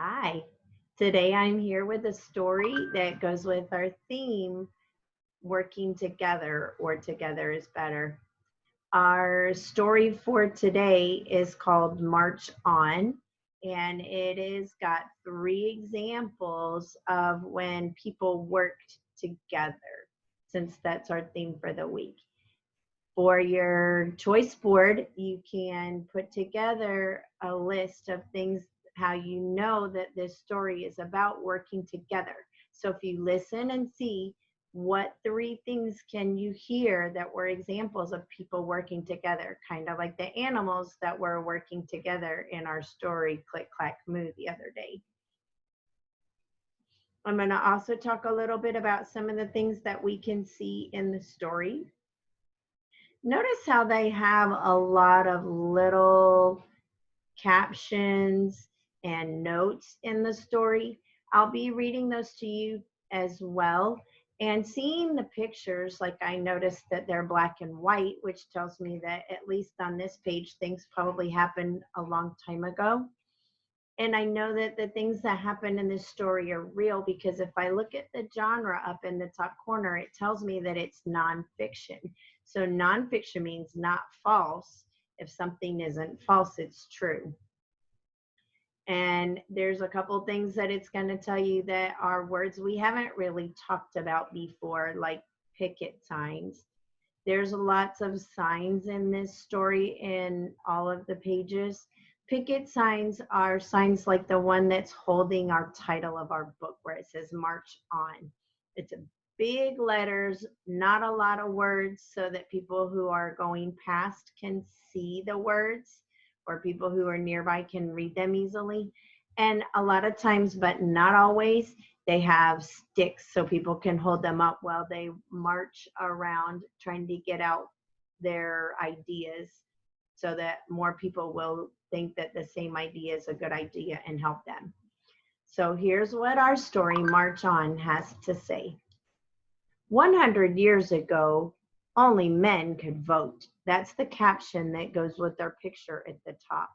Hi. Today I'm here with a story that goes with our theme, working together or together is better. Our story for today is called March On, and it has got three examples of when people worked together, since that's our theme for the week. For your choice board, you can put together a list of things how you know that this story is about working together. So if you listen and see what three things can you hear that were examples of people working together, kind of like the animals that were working together in our story, Click Clack Moo, the other day. I'm going to also talk a little bit about some of the things that we can see in the story. Notice how they have a lot of little captions and notes in the story. I'll be reading those to you as well. And seeing the pictures, like I noticed that they're black and white, which tells me that at least on this page, things probably happened a long time ago. And I know that the things that happen in this story are real because if I look at the genre up in the top corner, it tells me that it's nonfiction. So nonfiction means not false. If something isn't false, it's true. And there's a couple things that it's going to tell you that are words we haven't really talked about before, like picket signs. There's lots of signs in this story in all of the pages. Picket signs are signs like the one that's holding our title of our book where it says March On. It's a big letters, not a lot of words so that people who are going past can see the words or people who are nearby can read them easily. And a lot of times, but not always, they have sticks so people can hold them up while they march around trying to get out their ideas so that more people will think that the same idea is a good idea and help them. So here's what our story, March On, has to say. 100 years ago, only men could vote. That's the caption that goes with their picture at the top.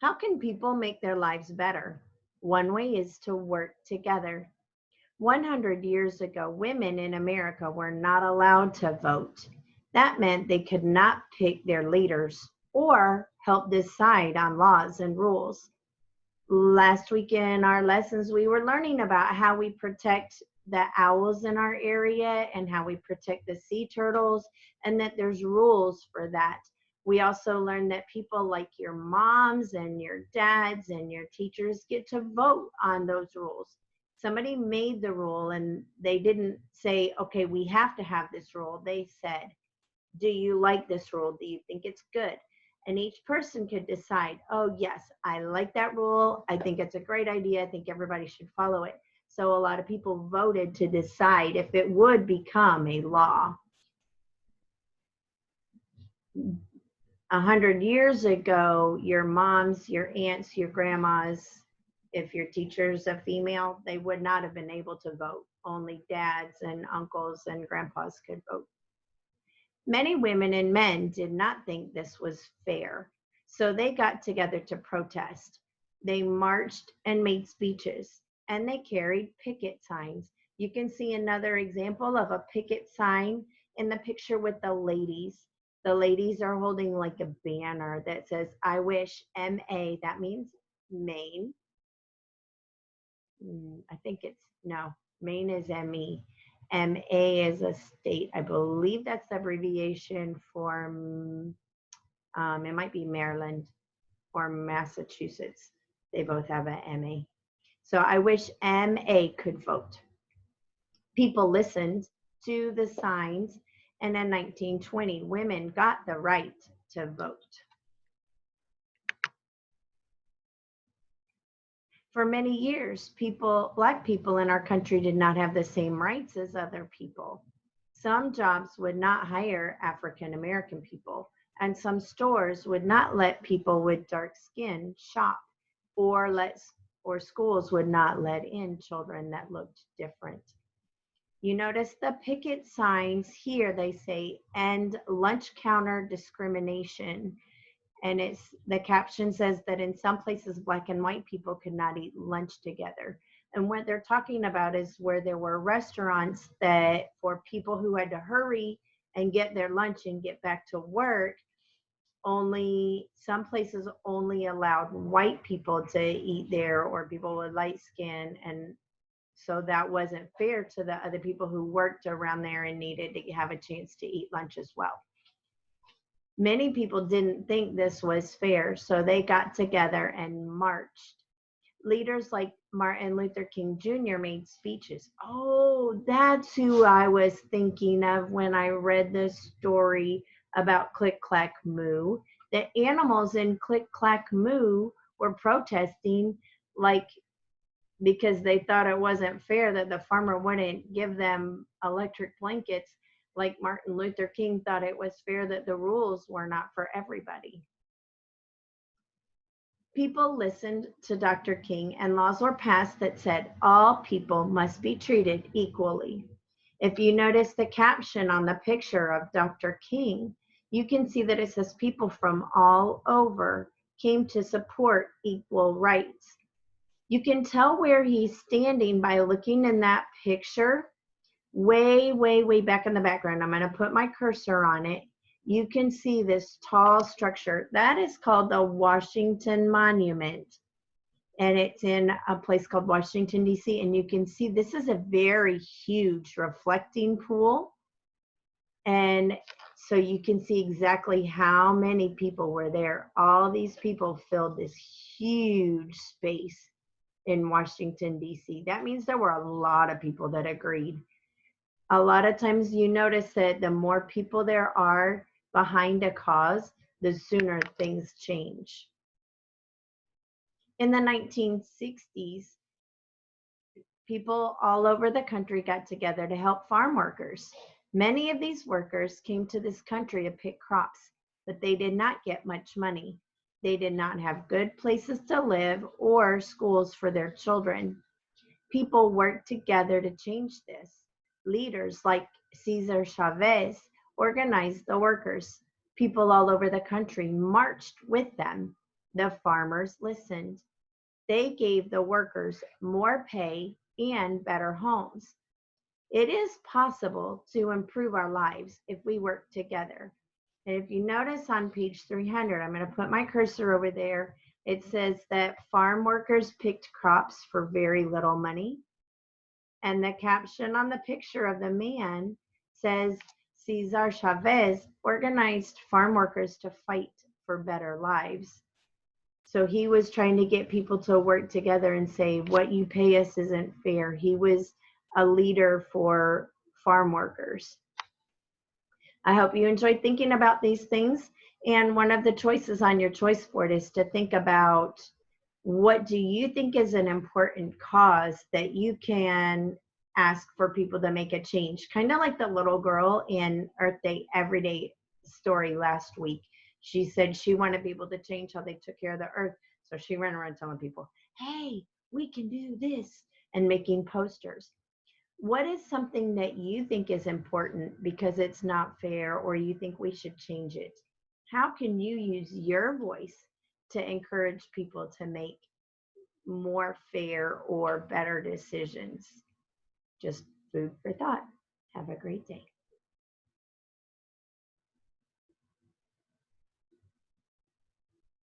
How can people make their lives better? One way is to work together. 100 years ago, women in America were not allowed to vote. That meant they could not pick their leaders or help decide on laws and rules. Last week in our lessons, we were learning about how we protect the owls in our area and how we protect the sea turtles, and that there's rules for that. We also learned that people like your moms and your dads and your teachers get to vote on those rules. Somebody made the rule and they didn't say, okay, we have to have this rule. They said, do you like this rule? Do you think it's good? And each person could decide, oh, yes, I like that rule. I think it's a great idea. I think everybody should follow it. So a lot of people voted to decide if it would become a law. 100 years ago, your moms, your aunts, your grandmas, if your teacher's a female, they would not have been able to vote. Only dads and uncles and grandpas could vote. Many women and men did not think this was fair, so they got together to protest. They marched and made speeches, and they carried picket signs. You can see another example of a picket sign in the picture with the ladies. The ladies are holding like a banner that says, I wish MA, that means Maine. I think it's, no, Maine is ME. MA is a state. I believe that's the abbreviation for, it might be Maryland or Massachusetts. They both have a MA. So I wish MA could vote. People listened to the signs, and in 1920, women got the right to vote. For many years, Black people in our country did not have the same rights as other people. Some jobs would not hire African American people, and some stores would not let people with dark skin shop, or schools would not let in children that looked different. You notice the picket signs here, they say end lunch counter discrimination. And the caption says that in some places, Black and white people could not eat lunch together. And what they're talking about is where there were restaurants that for people who had to hurry and get their lunch and get back to work, only some places only allowed white people to eat there or people with light skin. And so that wasn't fair to the other people who worked around there and needed to have a chance to eat lunch as well. Many people didn't think this was fair, so they got together and marched. Leaders like Martin Luther King Jr. made speeches. Oh, that's who I was thinking of when I read this story about Click Clack Moo. The animals in Click Clack Moo were protesting, like, because they thought it wasn't fair that the farmer wouldn't give them electric blankets, like Martin Luther King thought it was fair that the rules were not for everybody. People listened to Dr. King, and laws were passed that said all people must be treated equally. If you notice the caption on the picture of Dr. King, you can see that it says people from all over came to support equal rights. You can tell where he's standing by looking in that picture way, way, way back in the background. I'm going to put my cursor on it. You can see this tall structure. That is called the Washington Monument. And it's in a place called Washington, D.C. And you can see this is a very huge reflecting pool. And so you can see exactly how many people were there. All these people filled this huge space in Washington, D.C. That means there were a lot of people that agreed. A lot of times you notice that the more people there are behind a cause, the sooner things change. In the 1960s, people all over the country got together to help farm workers. Many of these workers came to this country to pick crops, but they did not get much money. They did not have good places to live or schools for their children. People worked together to change this. Leaders like Cesar Chavez organized the workers. People all over the country marched with them. The farmers listened. They gave the workers more pay and better homes. It is possible to improve our lives if we work together. And if you notice on page 300, I'm going to put my cursor over there. It says that farm workers picked crops for very little money. And the caption on the picture of the man says, Cesar Chavez organized farm workers to fight for better lives. So he was trying to get people to work together and say, what you pay us isn't fair. He was a leader for farm workers. I hope you enjoyed thinking about these things. And one of the choices on your choice board is to think about, what do you think is an important cause that you can ask for people to make a change? Kind of like the little girl in Earth Day Everyday story last week. She said she wanted people to change how they took care of the earth. So she ran around telling people, hey, we can do this, and making posters. What is something that you think is important because it's not fair, or you think we should change it? How can you use your voice to encourage people to make more fair or better decisions? Just food for thought. Have a great day.